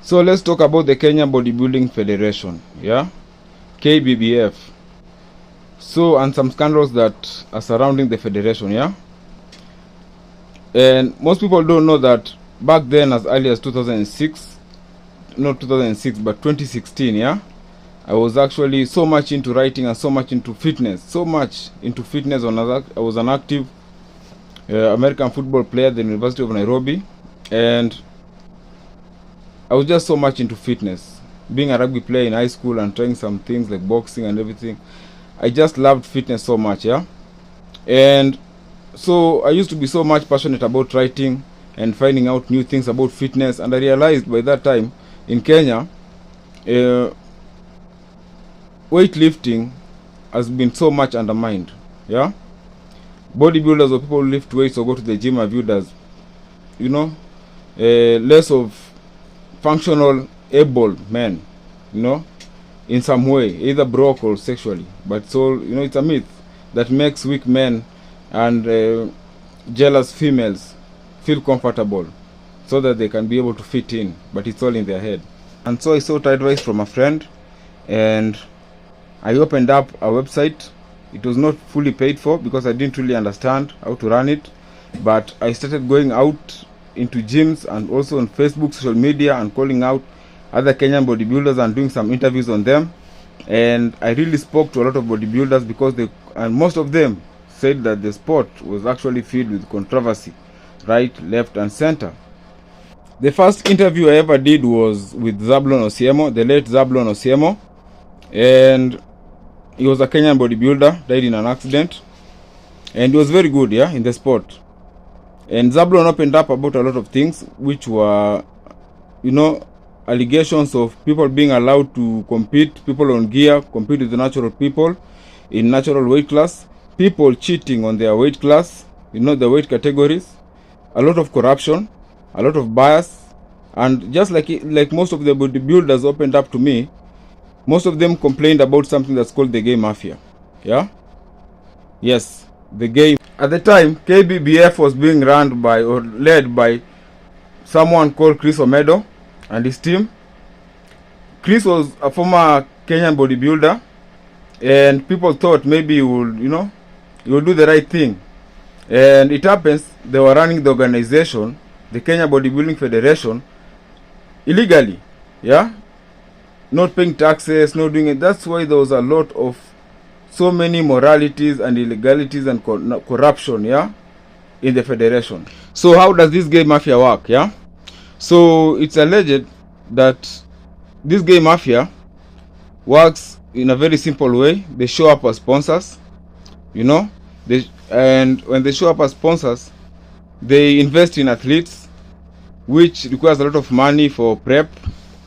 So let's talk about the Kenya Bodybuilding Federation, yeah, KBBF. So, and some scandals that are surrounding the federation, yeah. And most people don't know that back then, as early as 2006, not 2006 but 2016, yeah, I was actually so much into writing and so much into fitness, I was an active American football player at the University of Nairobi, and I was just so much into fitness. Being a rugby player in high school and trying some things like boxing and everything, I just loved fitness so much, yeah. And so I used to be so much passionate about writing and finding out new things about fitness, and I realized by that time in Kenya, weightlifting has been so much undermined, yeah. Bodybuilders or people who lift weights or go to the gym are viewed as, you know, less of functional, able men, you know, in some way, either broke or sexually. But so, you know, it's a myth that makes weak men and jealous females feel comfortable so that they can be able to fit in, but it's all in their head. And so I sought advice from a friend, and I opened up a website. It was not fully paid for because I didn't really understand how to run it, but I started going out into gyms and also on Facebook, social media, and calling out other Kenyan bodybuilders and doing some interviews on them. And I really spoke to a lot of bodybuilders because most of them said that the sport was actually filled with controversy, right, left, and center. The first interview I ever did was with Zablon Osiemo, the late Zablon Osiemo, and he was a Kenyan bodybuilder, died in an accident, and he was very good, yeah, in the sport. And Zablon opened up about a lot of things, which were, you know, allegations of people being allowed to compete, people on gear, compete with the natural people in natural weight class, people cheating on their weight class, you know, the weight categories, a lot of corruption, a lot of bias, and just like most of the bodybuilders opened up to me, most of them complained about something that's called the gay mafia, yeah? Yes, the gay. At the time, KBBF was being run by or led by someone called Chris Omedo and his team. Chris was a former Kenyan bodybuilder, and people thought maybe he would, you know, he would do the right thing. And it happens they were running the organization, the Kenya Bodybuilding Federation, illegally, yeah, not paying taxes, not doing it. That's why there was a lot of so many moralities and illegalities and corruption, yeah, in the federation. So how does this gay mafia work, yeah? So it's alleged that this gay mafia works in a very simple way. They show up as sponsors, you know, and when they show up as sponsors, they invest in athletes, which requires a lot of money for prep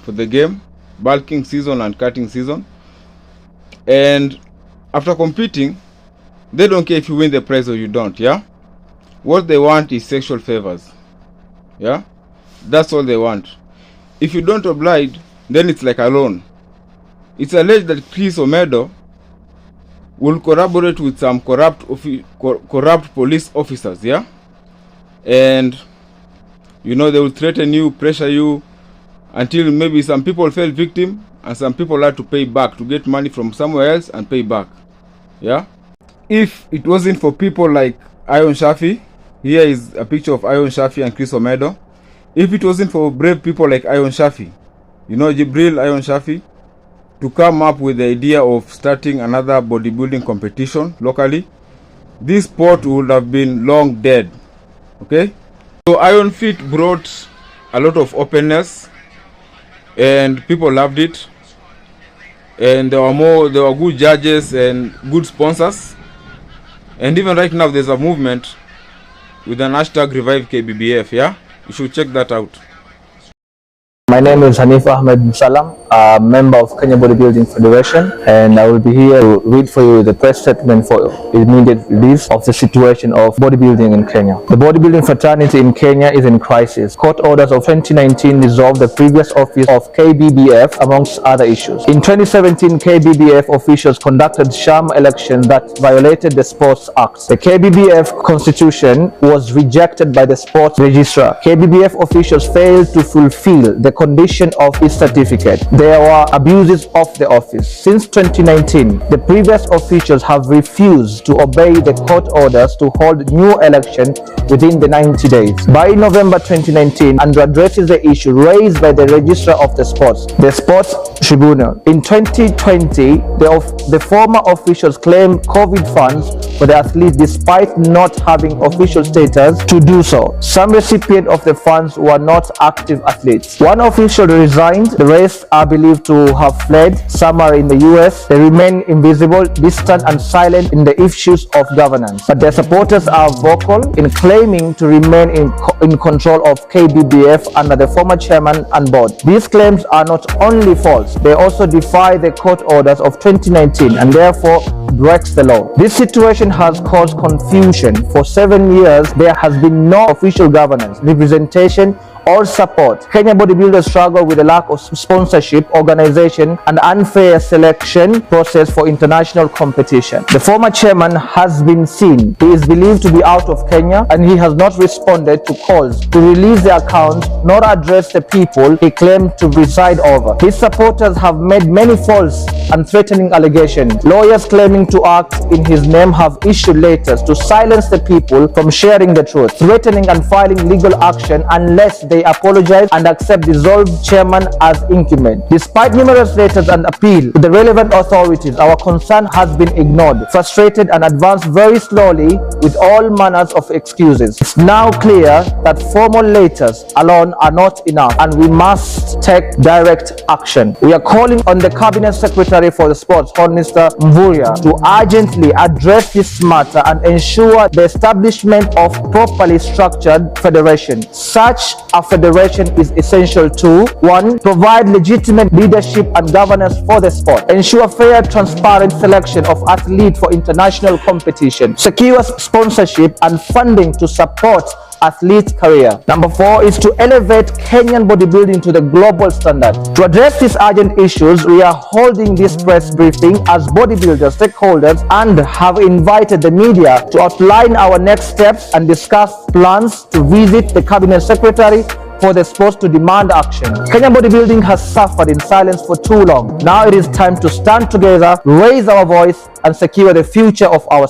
for the game, bulking season and cutting season. And after competing, they don't care if you win the prize or you don't, yeah? What they want is sexual favors, yeah? That's all they want. If you don't oblige, then it's like a loan. It's alleged that Chris Omedo will collaborate with some corrupt police officers, yeah? And, you know, they will threaten you, pressure you, until maybe some people fell victim and some people had to pay back, to get money from somewhere else and pay back, yeah? If it wasn't for people like Ion Shafi, here is a picture of Ion Shafi and Chris Omedo. If it wasn't for brave people like Ion Shafi, you know, Jibril Ion Shafi, to come up with the idea of starting another bodybuilding competition locally, this sport would have been long dead, okay? So Iron Fit brought a lot of openness, and people loved it, and there were good judges and good sponsors. And even right now there's a movement with an hashtag Revive KBBF, yeah? You should check that out. My name is Hanif Ahmed Salam. a member of Kenya Bodybuilding Federation, and I will be here to read for you the press statement for immediate release of the situation of bodybuilding in Kenya. The bodybuilding fraternity in Kenya is in crisis. Court orders of 2019 dissolved the previous office of KBBF, amongst other issues. In 2017, KBBF officials conducted sham elections that violated the Sports Act. The KBBF constitution was rejected by the sports registrar. KBBF officials failed to fulfill the condition of its certificate. There were abuses of the office. Since 2019, the previous officials have refused to obey the court orders to hold new election within the 90 days. By November 2019, and addresses the issue raised by the registrar of the sports tribunal. In 2020, the former officials claimed COVID funds for the athletes despite not having official status to do so. Some recipients of the funds were not active athletes. One official resigned. The rest are believed to have fled. Some are in the US. They remain invisible, distant, and silent in the issues of governance. But their supporters are vocal in claiming to remain in control of KBBF under the former chairman and board. These claims are not only false, they also defy the court orders of 2019 and therefore breaks the law. This situation has caused confusion. For 7 years, there has been no official governance, representation, or support. Kenya bodybuilders struggle with a lack of sponsorship, organization, and unfair selection process for international competition. The former chairman has been seen. He is believed to be out of Kenya, and he has not responded to calls to release the account nor address the people he claimed to preside over. His supporters have made many false and threatening allegations. Lawyers claiming to act in his name have issued letters to silence the people from sharing the truth, threatening and filing legal action unless they apologize and accept dissolved chairman as incumbent. Despite numerous letters and appeal to the relevant authorities, our concern has been ignored, frustrated, and advanced very slowly with all manners of excuses. It's now clear that formal letters alone are not enough, and we must take direct action. We are calling on the Cabinet Secretary for the Sports, Mr. Mvurya, to urgently address this matter and ensure the establishment of properly structured federation. Such a federation is essential to 1. Provide legitimate leadership and governance for the sport. Ensure fair, transparent selection of athletes for international competition. Secure sponsorship and funding to support athlete's career. Number 4 is to elevate Kenyan bodybuilding to the global standard. To address these urgent issues, we are holding this press briefing as bodybuilders, stakeholders, and have invited the media to outline our next steps and discuss plans to visit the Cabinet Secretary for the sports to demand action. Kenyan bodybuilding has suffered in silence for too long. Now it is time to stand together, raise our voice, and secure the future of our